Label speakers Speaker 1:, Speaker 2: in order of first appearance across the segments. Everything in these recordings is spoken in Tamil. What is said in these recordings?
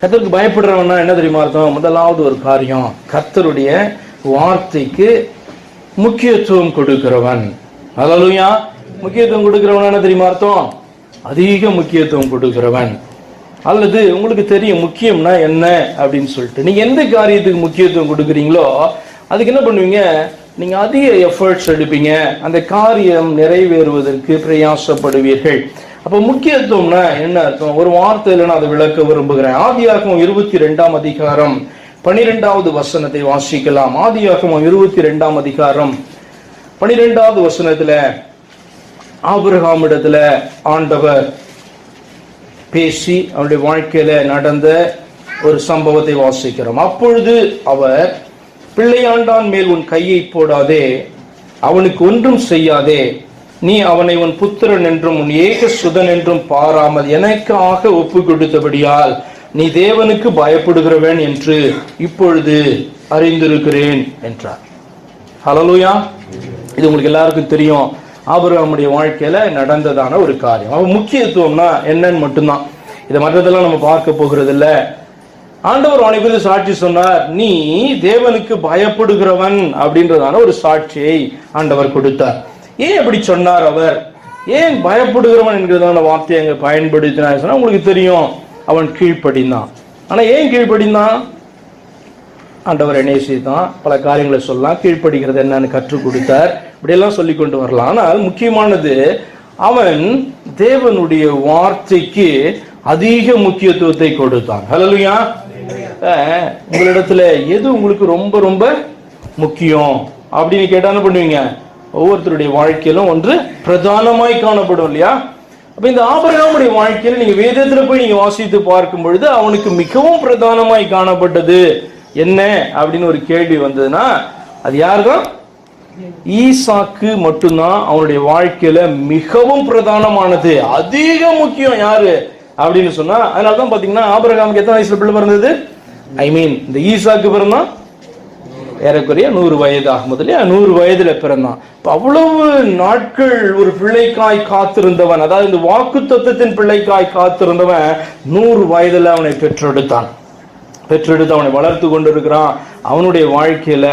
Speaker 1: கர்த்தருக்கு பயப்படுறவன்னா என்ன தெரியுமா அர்த்தம்? முதலாவது ஒரு காரியம், கர்த்தருடைய வார்த்தைக்கு முக்கியத்துவம் கொடுக்கிறவன். ஹல்லேலூயா. முக்கியத்துவம் கொடுக்கிறவன் என்ன தெரியுமா அர்த்தம்? அதிக முக்கியத்துவம் கொடுக்கிறவன். அல்லது உங்களுக்கு தெரியும் முக்கியம்னா என்ன அப்படின்னு சொல்லிட்டு, நீங்க எந்த காரியத்துக்கு முக்கியத்துவம் கொடுக்குறீங்களோ அதுக்கு என்ன பண்ணுவீங்க? நீங்க அதிக எஃபர்ட்ஸ் எடுப்பீங்க, அந்த காரியம் நிறைவேறுவதற்கு பிரயாசப்படுவீர்கள். அப்போ முக்கியத்துவம்னா என்ன அர்த்தம்? ஒரு வார்த்தையில நான் அதை விளக்க விரும்புகிறேன். ஆதியாகமம் 22 அதிகாரம் 12வது வசனத்தை வாசிக்கலாம். ஆதியாகமம் 22 அதிகாரம் 12வது வசனத்துல ஆபிரகாமிடத்துல ஆண்டவர் பேசி அவருடைய வாழ்க்கையில நடந்த ஒரு சம்பவத்தை வாசிக்கிறோம். அப்பொழுது அவர், பிள்ளையாண்டான் மேல் உன் கையை போடாதே, அவனுக்கு ஒன்றும் செய்யாதே, நீ அவனை உன் புத்திரன் என்றும் உன் ஏக சுதன் என்றும் பாராமல் எனக்காக ஒப்பு கொடுத்தபடியால் நீ தேவனுக்கு பயப்படுகிறவன் என்று இப்பொழுது அறிந்திருக்கிறேன் என்றார். ஹல்லேலூயா. இது உங்களுக்கு எல்லாருக்கும் தெரியும், ஆபிரகாமுடைய வாழ்க்கையில நடந்ததான ஒரு காரியம். அவன் முக்கியத்துவம்னா என்னன்னு மட்டும்தான், இதை மற்றதெல்லாம் நம்ம பார்க்க போகிறது இல்லை. ஆண்டவர் அவனை குறித்து சாட்சி சொன்னார், நீ தேவனுக்கு பயப்படுகிறவன் அப்படின்றதான ஒரு சாட்சியை ஆண்டவர் கொடுத்தார். ஏன் அப்படி சொன்னார்? அவர் ஏன் பயப்படுகிறவன் என்கிறதான வார்த்தையை அங்க பயன்படுத்தினார் சொன்னா உங்களுக்கு தெரியும், அவன் கீழ்ப்படிந்தான். ஆனா ஏன் கீழ்ப்படிந்தான்? ஆண்டவர் என்னை செய்தான், பல காரியங்களை சொல்லலாம், கீழ்ப்படுகிறது என்னன்னு கற்றுக் கொடுத்தார், இப்படியெல்லாம் சொல்லி கொண்டு வரலாம். ஆனால் முக்கியமானது, அவன் தேவனுடைய வார்த்தைக்கு அதிக முக்கியத்துவத்தை கொடுத்தான். ஹல்லேலூயா. உங்களிடத்துல எது உங்களுக்கு ரொம்ப ரொம்ப முக்கியம் அப்படின்னு கேட்டா என்ன பண்ணுவீங்க? ஒவ்வொருத்தருடைய வாழ்க்கையிலும் ஒன்று பிரதானமாய் காணப்படும் இல்லையா? அப்ப இந்த ஆபிரகாமுடைய வாழ்க்கையில நீங்க வேதத்துல போய் நீங்க வாசித்து பார்க்கும் பொழுது அவனுக்கு மிகவும் பிரதானமாய் காணப்பட்டது என்ன அப்படின்னு ஒரு கேள்வி வந்ததுன்னா, அது யாருதான்? ஈசாக்கு மட்டும்தான் அவனுடைய வாழ்க்கையில மிகவும் பிரதானமானது, அதிக முக்கியம். யாரு அப்படின்னு சொன்னா, அதனாலதான் பாத்தீங்கன்னா ஆபிரகாமுக்கு எத்தனை வயசுல பிள்ளை பிறந்தது? இந்த ஈசாக்கு பிறந்தான் ஏறக்குறைய 100 வயது ஆகும்போது இல்லையா? 100 வயதுல பிறந்தான். அவ்வளவு நாட்கள் ஒரு பிள்ளைக்காய் காத்திருந்தவன், அதாவது இந்த வாக்கு தத்தத்தின் பிள்ளைக்காய் காத்திருந்தவன் 100 வயதுல அவனை பெற்றெடுத்து அவனை வளர்த்து கொண்டிருக்கிறான். அவனுடைய வாழ்க்கையில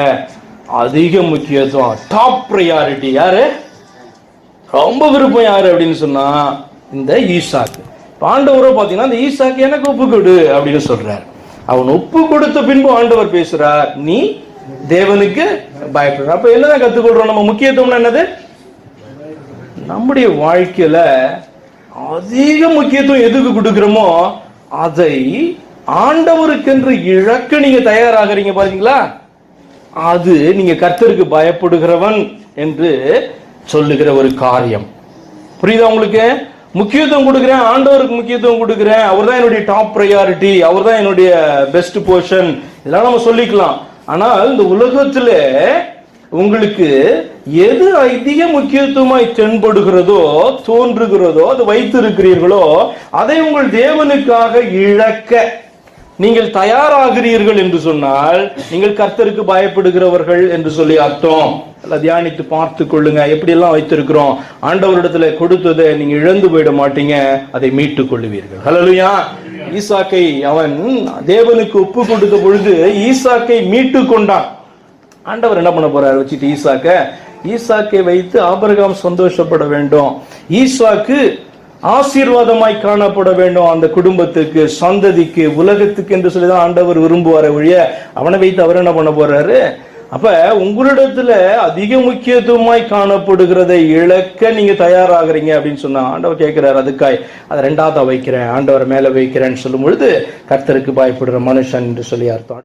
Speaker 1: அதிக முக்கியத்துவம், டாப் ப்ரையாரிட்டி யாரு? ரொம்ப விருப்பம் யாரு அப்படின்னு சொன்னா இந்த ஈசாக்கு. ஆண்டவரோ பாத்தீங்கன்னா இந்த ஈசாக்கு எனக்கு ஒப்பு கொடு அப்படின்னு சொல்றார். அவன் ஒப்பு கொடுத்த பின்பு ஆண்டவர் பேசுறார், நீ தேவனுக்கு பயப்படுற. அப்ப என்னதான் கத்துக்கொள்றோம்? நம்ம முக்கியத்துவம் என்னது? நம்முடைய வாழ்க்கையில அதிக முக்கியத்துவம் எதுக்கு கொடுக்கிறோமோ அதை ஆண்டவருக்கென்று இழக்க நீங்க தயாராகிறீங்க பாத்தீங்களா? அது நீங்க கர்த்தருக்கு பயப்படுகிறவன் என்று சொல்லுகிற ஒரு காரியம். புரியுதா உங்களுக்கு? முக்கியத்துவம் கொடுக்கிறேன், ஆண்டவருக்கு முக்கியத்துவம் கொடுக்கிறேன், அவர் தான் என்னுடைய டாப் ப்ரையாரிட்டி, அவர் தான் என்னுடைய பெஸ்ட் போர்ஷன், இதெல்லாம் நம்ம சொல்லிக்கலாம். ஆனால் இந்த உலகத்துல உங்களுக்கு எது அதிக முக்கியத்துவமாய் தென்படுகிறதோ, தோன்றுகிறதோ, அது வைத்திருக்கிறீர்களோ, அதை உங்கள் தேவனுக்காக இழக்க நீங்கள் தயாராகிறீர்கள் என்று சொன்னால் நீங்கள் கர்த்தருக்கு பயப்படுகிறவர்கள் என்று சொல்லி அர்த்தம். தியானித்து பார்த்து கொள்ளுங்க, எப்படி எல்லாம் வைத்திருக்கிறோம். ஆண்டவரிடத்துல கொடுத்ததை நீங்க இழந்து போயிட மாட்டீங்க, அதை மீட்டுக் கொள்ளுவீர்கள். ஹல்லேலூயா. ஈசாக்கை அவன் தேவனுக்கு ஒப்பு கொடுத்த பொழுது ஈசாக்கை மீட்டு கொண்டான். ஆண்டவர் என்ன பண்ண போறாரு வச்சுட்டு? ஈசாக்கை வைத்து ஆபிரகாம் சந்தோஷப்பட வேண்டும், ஈசாக்கு ஆசீர்வாதமாய் காணப்பட வேண்டும், அந்த குடும்பத்துக்கு, சந்ததிக்கு, உலகத்துக்கு என்று சொல்லிதான் ஆண்டவர் விரும்புவார ஒழிய அவனை வைத்து அவர் என்ன பண்ண போறாரு? அப்ப உங்களிடத்துல அதிக முக்கியத்துவமாய் காணப்படுகிறதை இழக்க நீங்க தயாராகிறீங்க அப்படின்னு சொன்னா ஆண்டவர் கேட்கிறார், அதுக்காய் அதை 2ஆவதா வைக்கிறேன், ஆண்டவர் மேல வைக்கிறேன்னு சொல்லும் பொழுது கர்த்தருக்கு பயப்படுற மனுஷன் என்று சொல்லி அர்த்தம்.